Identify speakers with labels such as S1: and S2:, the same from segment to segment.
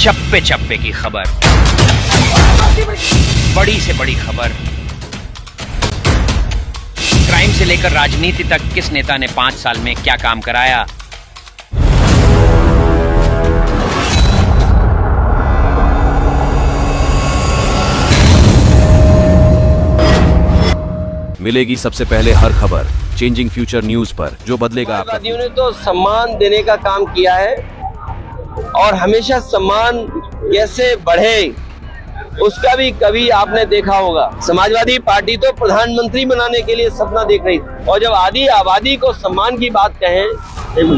S1: चप्पे चप्पे की खबर, बड़ी से बड़ी खबर, क्राइम से लेकर राजनीति तक किस नेता ने 5 साल में क्या काम कराया।
S2: मिलेगी सबसे पहले हर खबर चेंजिंग फ्यूचर न्यूज पर, जो बदलेगा आपका।
S3: समाजवादियों ने तो सम्मान देने का काम किया है और हमेशा सम्मान कैसे बढ़े उसका भी कभी आपने देखा होगा। समाजवादी पार्टी तो प्रधानमंत्री बनाने के लिए सपना देख रही थी और जब आधी आबादी को सम्मान की बात कहें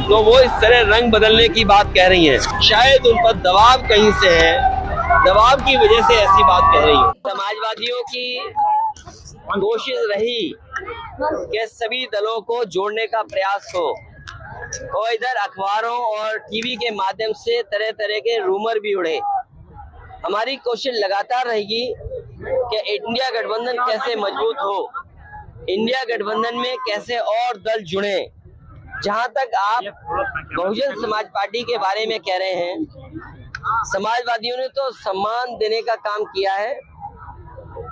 S3: तो वो इस तरह रंग बदलने की बात कह रही हैं। शायद उन पर दबाव कहीं से है, दबाव की वजह से ऐसी बात कह रही है। समाजवादियों की कोशिश रही कि सभी दलों को जोड़ने का प्रयास हो और इधर अखबारों और टीवी के माध्यम से तरह तरह के रूमर भी उड़े। हमारी कोशिश लगातार रहेगी कि इंडिया गठबंधन कैसे मजबूत हो, इंडिया गठबंधन में कैसे और दल जुड़े। जहां तक आप बहुजन समाज पार्टी के बारे में कह रहे हैं, समाजवादियों ने तो सम्मान देने का काम किया है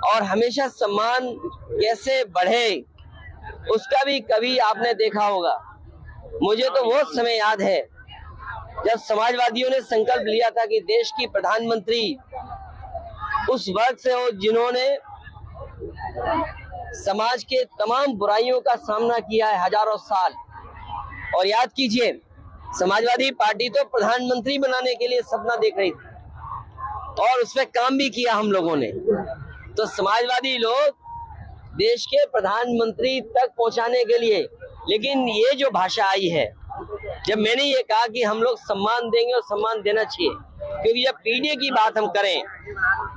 S3: और हमेशा सम्मान कैसे बढ़े उसका भी कभी आपने देखा होगा। मुझे तो वो समय याद है जब समाजवादियों ने संकल्प लिया था कि देश की प्रधानमंत्री उस वर्ग से हो जिन्होंने समाज के तमाम बुराइयों का सामना किया है हजारों साल। और याद कीजिए, समाजवादी पार्टी तो प्रधानमंत्री बनाने के लिए सपना देख रही थी और उसमें काम भी किया हम लोगों ने। तो समाजवादी लोग देश के प्रधानमंत्री तक पहुंचाने के लिए, लेकिन ये जो भाषा आई है, जब मैंने ये कहा कि हम लोग सम्मान देंगे और सम्मान देना चाहिए, क्योंकि जब पीडीए की बात हम करें,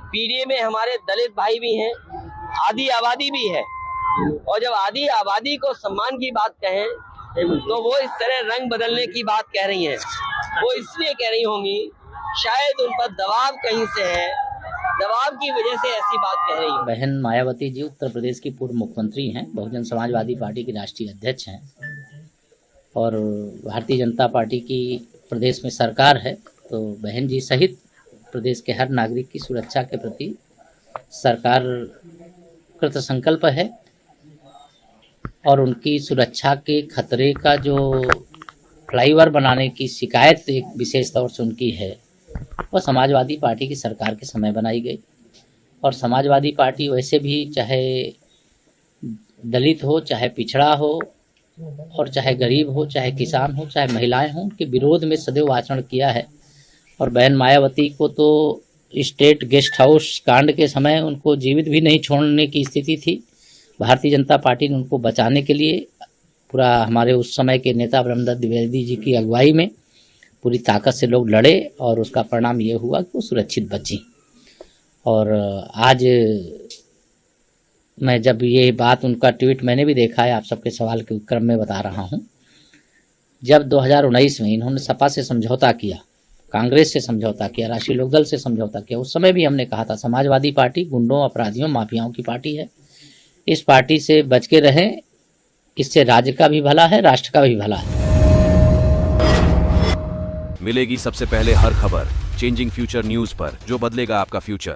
S3: पीडीए में हमारे दलित भाई भी हैं, आधी आबादी भी है, और जब आधी आबादी को सम्मान की बात कहें तो वो इस तरह रंग बदलने की बात कह रही हैं। वो इसलिए कह रही होंगी, शायद उन पर दबाव कहीं से है, दबाव की वजह से ऐसी बात कह रही है।
S4: बहन मायावती जी उत्तर प्रदेश की पूर्व मुख्यमंत्री हैं, बहुजन समाजवादी पार्टी की राष्ट्रीय अध्यक्ष हैं और भारतीय जनता पार्टी की प्रदेश में सरकार है। तो बहन जी सहित प्रदेश के हर नागरिक की सुरक्षा के प्रति सरकार कृत संकल्प है और उनकी सुरक्षा के खतरे का जो फ्लाईओवर बनाने की शिकायत एक विशेष तौर से उनकी है, वह समाजवादी पार्टी की सरकार के समय बनाई गई। और समाजवादी पार्टी वैसे भी चाहे दलित हो, चाहे पिछड़ा हो, और चाहे गरीब हो, चाहे किसान हो, चाहे महिलाएं हों, के विरोध में सदैव आचरण किया है। और बहन मायावती को तो स्टेट गेस्ट हाउस कांड के समय उनको जीवित भी नहीं छोड़ने की स्थिति थी। भारतीय जनता पार्टी ने उनको बचाने के लिए पूरा हमारे उस समय के नेता ब्रह्मदत्त द्विवेदी जी की अगुवाई में पूरी ताकत से लोग लड़े और उसका परिणाम ये हुआ कि वो सुरक्षित बची। और आज मैं जब ये बात, उनका ट्वीट मैंने भी देखा है, आप सबके सवाल के क्रम में बता रहा हूँ। जब 2019 में इन्होंने सपा से समझौता किया, कांग्रेस से समझौता किया, राष्ट्रीय लोकदल से समझौता किया, उस समय भी हमने कहा था समाजवादी पार्टी गुंडों, अपराधियों, माफियाओं की पार्टी है, इस पार्टी से बच के रहें, इससे राज्य का भी भला है, राष्ट्र का भी भला है।
S2: मिलेगी सबसे पहले हर खबर चेंजिंग फ्यूचर न्यूज पर, जो बदलेगा आपका फ्यूचर।